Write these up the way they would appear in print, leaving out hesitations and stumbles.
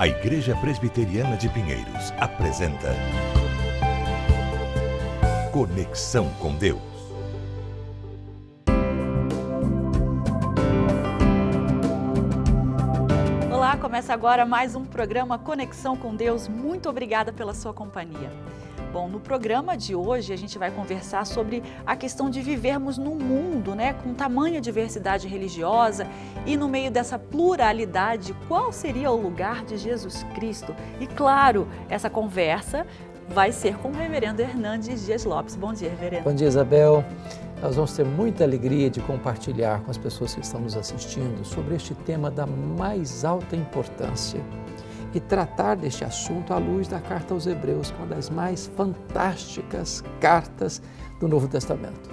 A Igreja Presbiteriana de Pinheiros apresenta Conexão com Deus. Olá, começa agora mais um programa Conexão com Deus. Muito obrigada pela sua companhia. Bom, no programa de hoje a gente vai conversar sobre a questão de vivermos num mundo, com tamanha diversidade religiosa e no meio dessa pluralidade, qual seria o lugar de Jesus Cristo? E claro, essa conversa vai ser com o reverendo Hernandes Dias Lopes. Bom dia, reverendo. Bom dia, Isabel. Nós vamos ter muita alegria de compartilhar com as pessoas que estão nos assistindo sobre este tema da mais alta importância e tratar deste assunto à luz da Carta aos Hebreus, que é uma das mais fantásticas cartas do Novo Testamento.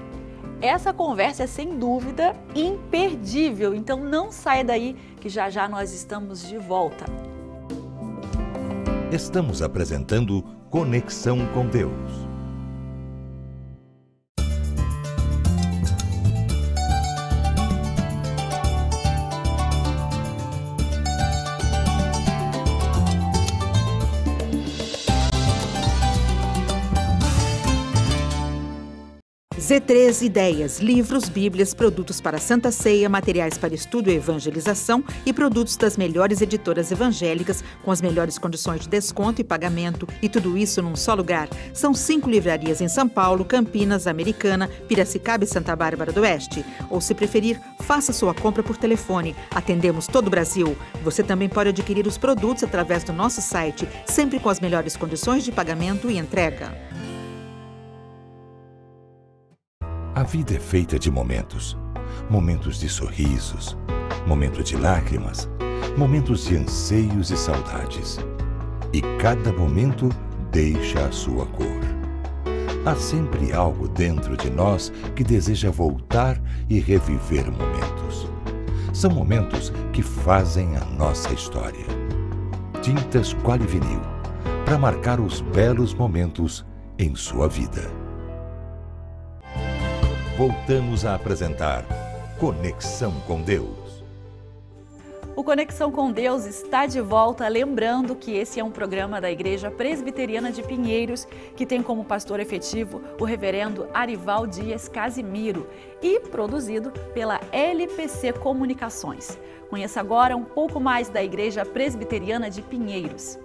Essa conversa é, sem dúvida, imperdível, então não saia daí que já já nós estamos de volta. Estamos apresentando Conexão com Deus. Z3 Ideias, livros, bíblias, produtos para Santa Ceia, materiais para estudo e evangelização e produtos das melhores editoras evangélicas com as melhores condições de desconto e pagamento, e tudo isso num só lugar. São 5 livrarias em São Paulo, Campinas, Americana, Piracicaba e Santa Bárbara do Oeste. Ou, se preferir, faça sua compra por telefone. Atendemos todo o Brasil. Você também pode adquirir os produtos através do nosso site, sempre com as melhores condições de pagamento e entrega. A vida é feita de momentos. Momentos de sorrisos, momentos de lágrimas, momentos de anseios e saudades. E cada momento deixa a sua cor. Há sempre algo dentro de nós que deseja voltar e reviver momentos. São momentos que fazem a nossa história. Tintas Quali Vinil, para marcar os belos momentos em sua vida. Voltamos a apresentar Conexão com Deus. O Conexão com Deus está de volta, lembrando que esse é um programa da Igreja Presbiteriana de Pinheiros, que tem como pastor efetivo o reverendo Arival Dias Casimiro e produzido pela LPC Comunicações. Conheça agora um pouco mais da Igreja Presbiteriana de Pinheiros.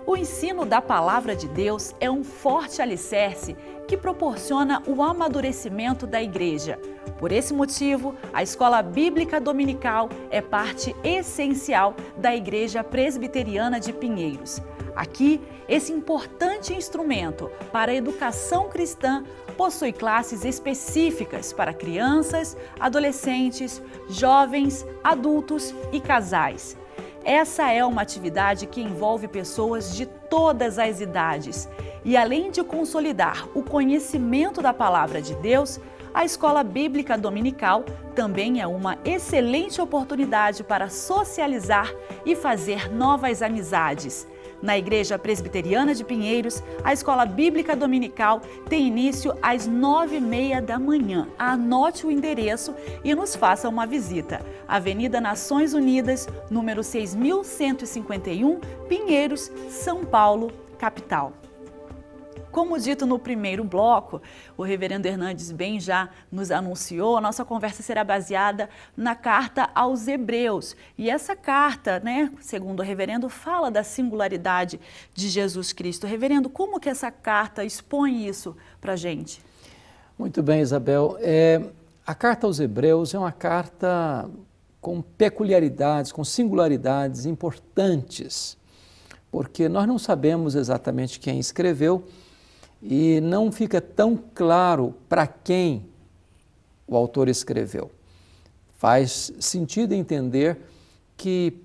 O ensino da Palavra de Deus é um forte alicerce que proporciona o amadurecimento da igreja. Por esse motivo, a Escola Bíblica Dominical é parte essencial da Igreja Presbiteriana de Pinheiros. Aqui, esse importante instrumento para a educação cristã possui classes específicas para crianças, adolescentes, jovens, adultos e casais. Essa é uma atividade que envolve pessoas de todas as idades. E além de consolidar o conhecimento da Palavra de Deus, a Escola Bíblica Dominical também é uma excelente oportunidade para socializar e fazer novas amizades. Na Igreja Presbiteriana de Pinheiros, a Escola Bíblica Dominical tem início às 9h30 da manhã. Anote o endereço e nos faça uma visita. Avenida Nações Unidas, número 6151, Pinheiros, São Paulo, capital. Como dito no primeiro bloco, o reverendo Hernandes bem já nos anunciou, a nossa conversa será baseada na Carta aos Hebreus. E essa carta, segundo o reverendo, fala da singularidade de Jesus Cristo. Reverendo, como que essa carta expõe isso para a gente? Muito bem, Isabel. A Carta aos Hebreus é uma carta com peculiaridades, com singularidades importantes, porque nós não sabemos exatamente quem escreveu, e não fica tão claro para quem o autor escreveu. Faz sentido entender que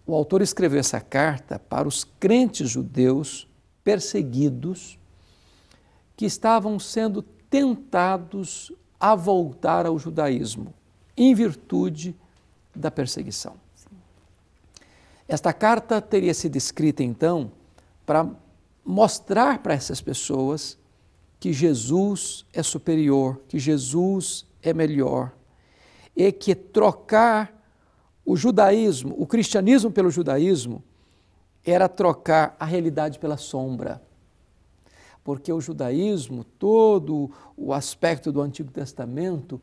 o autor escreveu essa carta para os crentes judeus perseguidos que estavam sendo tentados a voltar ao judaísmo, em virtude da perseguição. Esta carta teria sido escrita, então, para mostrar para essas pessoas que Jesus é superior, que Jesus é melhor, e que trocar o judaísmo, o cristianismo pelo judaísmo, era trocar a realidade pela sombra. Porque o judaísmo, todo o aspecto do Antigo Testamento,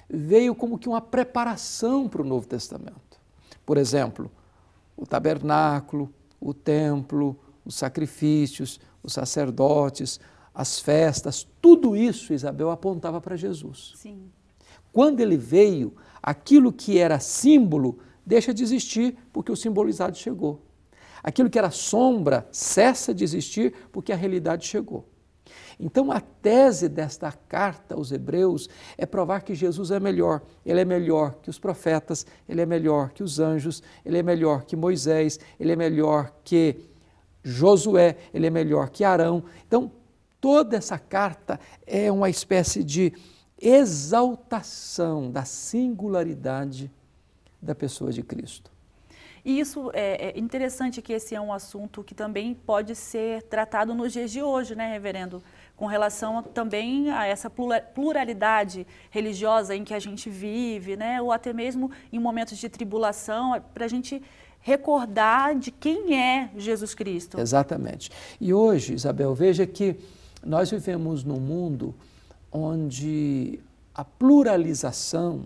veio como que uma preparação para o Novo Testamento. Por exemplo, o tabernáculo, o templo, os sacrifícios, os sacerdotes, as festas, tudo isso, Isabel, apontava para Jesus. Sim. Quando ele veio, aquilo que era símbolo deixa de existir porque o simbolizado chegou. Aquilo que era sombra cessa de existir porque a realidade chegou. Então, a tese desta carta aos Hebreus é provar que Jesus é melhor. Ele é melhor que os profetas, ele é melhor que os anjos, ele é melhor que Moisés, ele é melhor que Josué, ele é melhor que Arão. Então, toda essa carta é uma espécie de exaltação da singularidade da pessoa de Cristo. E isso é interessante, que esse é um assunto que também pode ser tratado nos dias de hoje, né, reverendo? Com relação também a essa pluralidade religiosa em que a gente vive, né? Ou até mesmo em momentos de tribulação, para a gente recordar de quem é Jesus Cristo. Exatamente. E hoje, Isabel, veja que nós vivemos num mundo onde a pluralização,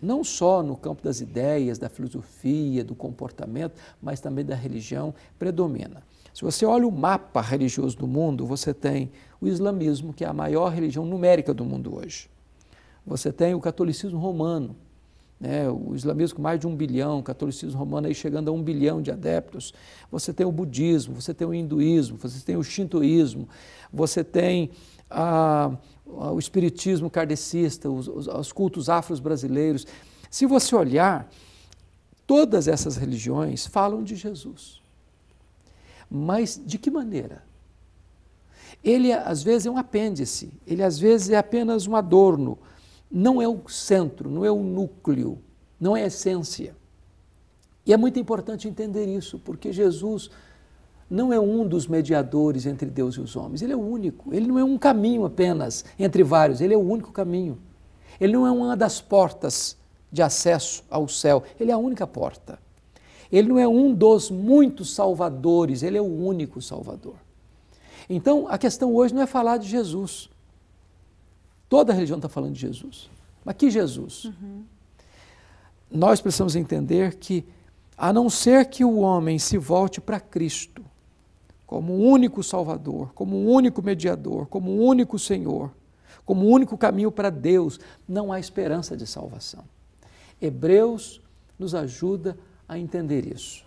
não só no campo das ideias, da filosofia, do comportamento, mas também da religião, predomina. Se você olha o mapa religioso do mundo, você tem o islamismo, que é a maior religião numérica do mundo hoje. Você tem o catolicismo romano, né? O islamismo com mais de 1 bilhão, o catolicismo romano aí chegando a 1 bilhão de adeptos. Você tem o budismo, você tem o hinduísmo, você tem o shintoísmo, você tem o espiritismo kardecista, os cultos afros brasileiros. Se você olhar, todas essas religiões falam de Jesus. Mas de que maneira? Ele, às vezes, é um apêndice, ele, às vezes, é apenas um adorno, não é o centro, não é o núcleo, não é a essência. E é muito importante entender isso, porque Jesus não é um dos mediadores entre Deus e os homens, ele é o único, ele não é um caminho apenas entre vários, ele é o único caminho. Ele não é uma das portas de acesso ao céu, ele é a única porta. Ele não é um dos muitos salvadores, ele é o único Salvador. Então, a questão hoje não é falar de Jesus. Toda a religião está falando de Jesus. Mas que Jesus? Nós precisamos entender que, a não ser que o homem se volte para Cristo, como o único Salvador, como o único mediador, como o único Senhor, como o único caminho para Deus, não há esperança de salvação. Hebreus nos ajuda a entender isso.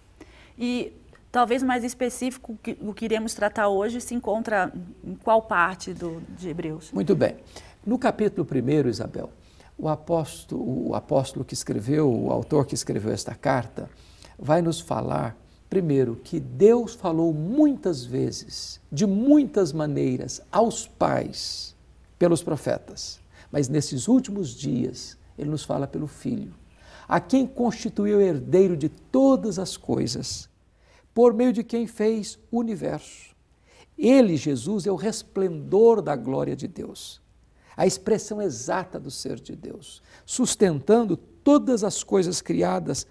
E talvez mais específico, o que iremos tratar hoje se encontra em qual parte de Hebreus? Muito bem. No capítulo 1, Isabel, o apóstolo que escreveu, o autor que escreveu esta carta, vai nos falar, primeiro, que Deus falou muitas vezes, de muitas maneiras, aos pais, pelos profetas. Mas nesses últimos dias, ele nos fala pelo Filho, a quem constituiu herdeiro de todas as coisas, por meio de quem fez o universo. Ele, Jesus, é o resplendor da glória de Deus, a expressão exata do ser de Deus, sustentando todas as coisas criadas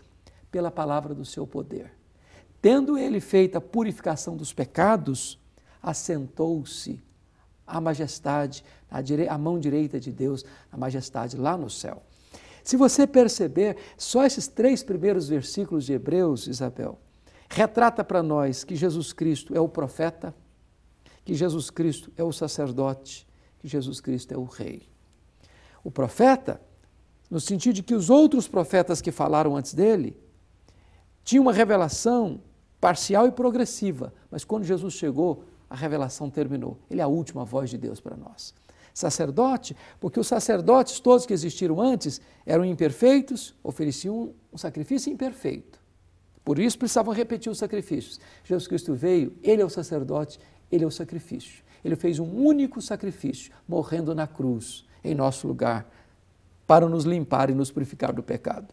pela palavra do seu poder. Tendo ele feito a purificação dos pecados, assentou-se a majestade, a mão direita de Deus, a majestade lá no céu. Se você perceber, só esses 3 primeiros versículos de Hebreus, Isabel, retrata para nós que Jesus Cristo é o profeta, que Jesus Cristo é o sacerdote, que Jesus Cristo é o rei. O profeta, no sentido de que os outros profetas que falaram antes dele, tinham uma revelação parcial e progressiva, mas quando Jesus chegou, a revelação terminou. Ele é a última voz de Deus para nós. Sacerdote, porque os sacerdotes todos que existiram antes eram imperfeitos, ofereciam um sacrifício imperfeito. Por isso precisavam repetir os sacrifícios. Jesus Cristo veio, ele é o sacerdote, ele é o sacrifício. Ele fez um único sacrifício, morrendo na cruz, em nosso lugar, para nos limpar e nos purificar do pecado.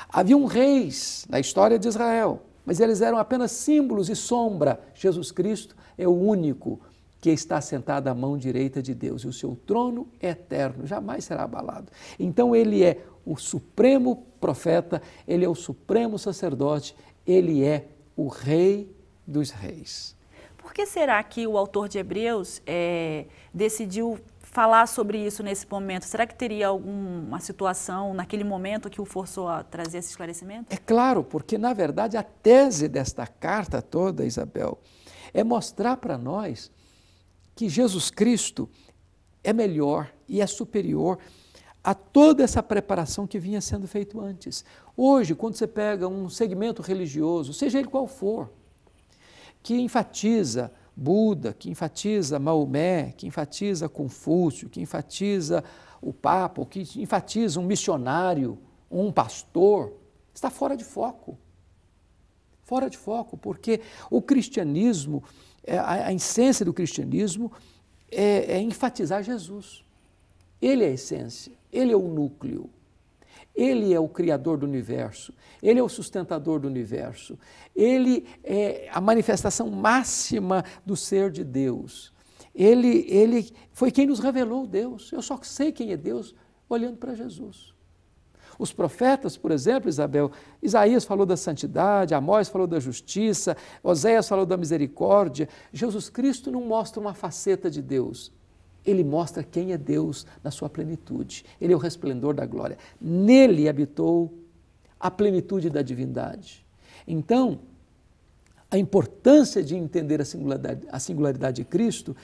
Haviam reis na história de Israel, mas eles eram apenas símbolos e sombra. Jesus Cristo é o único que está sentado à mão direita de Deus, e o seu trono é eterno, jamais será abalado. Então ele é o supremo profeta, ele é o supremo sacerdote, ele é o rei dos reis. Por que será que o autor de Hebreus decidiu falar sobre isso nesse momento? Será que teria alguma situação naquele momento que o forçou a trazer esse esclarecimento? É claro, porque na verdade a tese desta carta toda, Isabel, é mostrar para nós que Jesus Cristo é melhor e é superior a toda essa preparação que vinha sendo feita antes. Hoje, quando você pega um segmento religioso, seja ele qual for, que enfatiza Buda, que enfatiza Maomé, que enfatiza Confúcio, que enfatiza o Papa, ou que enfatiza um missionário, um pastor, está fora de foco. Fora de foco, porque o cristianismo, a essência do cristianismo é enfatizar Jesus. Ele é a essência, Ele é o núcleo, Ele é o criador do universo, Ele é o sustentador do universo, Ele é a manifestação máxima do ser de Deus. Ele foi quem nos revelou Deus. Eu só sei quem é Deus olhando para Jesus. Os profetas, por exemplo, Isabel, Isaías falou da santidade, Amós falou da justiça, Oséias falou da misericórdia. Jesus Cristo não mostra uma faceta de Deus. Ele mostra quem é Deus na sua plenitude. Ele é o resplendor da glória. Nele habitou a plenitude da divindade. Então, a importância de entender a singularidade de Cristo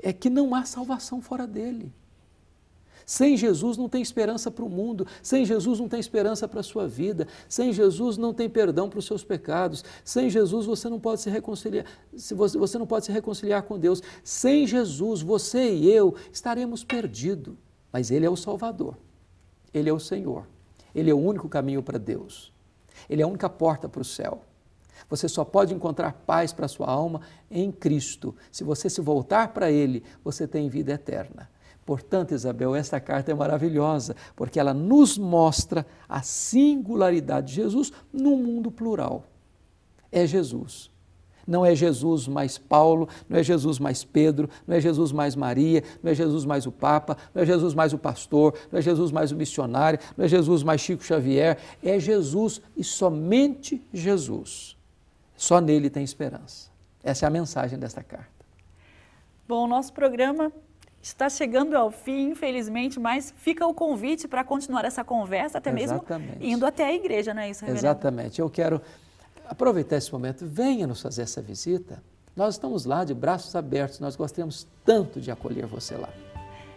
é que não há salvação fora dele. Sem Jesus não tem esperança para o mundo, sem Jesus não tem esperança para a sua vida, sem Jesus não tem perdão para os seus pecados, sem Jesus você não pode se reconciliar, você não pode se reconciliar com Deus. Sem Jesus, você e eu estaremos perdidos, mas Ele é o Salvador, Ele é o Senhor, Ele é o único caminho para Deus, Ele é a única porta para o céu. Você só pode encontrar paz para a sua alma em Cristo. Se você se voltar para Ele, você tem vida eterna. Portanto, Isabel, esta carta é maravilhosa, porque ela nos mostra a singularidade de Jesus num mundo plural. É Jesus. Não é Jesus mais Paulo, não é Jesus mais Pedro, não é Jesus mais Maria, não é Jesus mais o Papa, não é Jesus mais o pastor, não é Jesus mais o missionário, não é Jesus mais Chico Xavier. É Jesus e somente Jesus. Só nele tem esperança. Essa é a mensagem desta carta. Bom, o nosso programa está chegando ao fim, infelizmente, mas fica o convite para continuar essa conversa, até mesmo indo até a igreja, não é isso, reverendo? Exatamente. Eu quero aproveitar esse momento. Venha nos fazer essa visita. Nós estamos lá de braços abertos. Nós gostaríamos tanto de acolher você lá.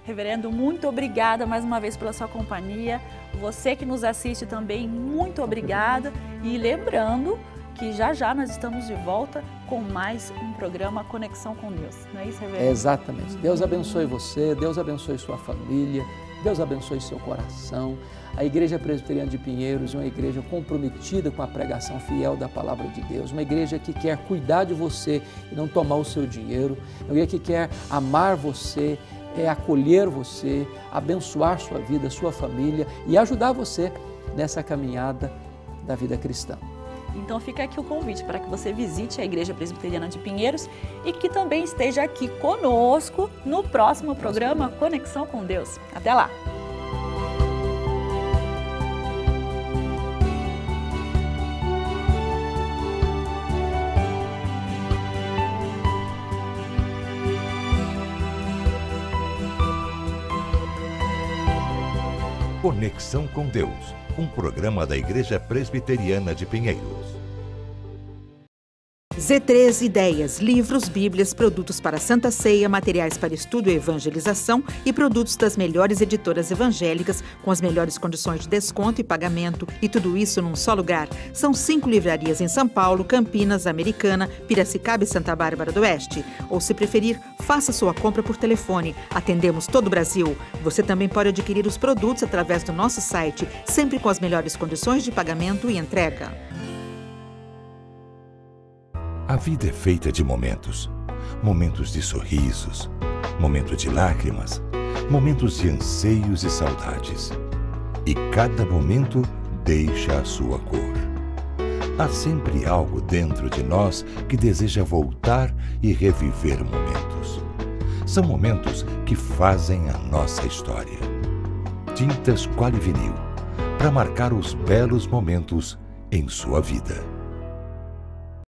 Reverendo, muito obrigada mais uma vez pela sua companhia. Você que nos assiste também, muito obrigada. E lembrando que já nós estamos de volta com mais um programa Conexão com Deus. Não é isso, reverendo? Exatamente. Deus abençoe você, Deus abençoe sua família, Deus abençoe seu coração. A Igreja Presbiteriana de Pinheiros é uma igreja comprometida com a pregação fiel da Palavra de Deus, uma igreja que quer cuidar de você e não tomar o seu dinheiro, uma igreja que quer amar você, acolher você, abençoar sua vida, sua família e ajudar você nessa caminhada da vida cristã. Então fica aqui o convite para que você visite a Igreja Presbiteriana de Pinheiros e que também esteja aqui conosco no próximo programa Conexão com Deus. Até lá! Conexão com Deus, um programa da Igreja Presbiteriana de Pinheiros. Z3 Ideias, livros, bíblias, produtos para Santa Ceia, materiais para estudo e evangelização e produtos das melhores editoras evangélicas com as melhores condições de desconto e pagamento e tudo isso num só lugar. São 5 livrarias em São Paulo, Campinas, Americana, Piracicaba e Santa Bárbara do Oeste. Ou se preferir, faça sua compra por telefone. Atendemos todo o Brasil. Você também pode adquirir os produtos através do nosso site, sempre com as melhores condições de pagamento e entrega. A vida é feita de momentos. Momentos de sorrisos, momentos de lágrimas, momentos de anseios e saudades. E cada momento deixa a sua cor. Há sempre algo dentro de nós que deseja voltar e reviver momentos. São momentos que fazem a nossa história. Tintas Quali Vinil, para marcar os belos momentos em sua vida.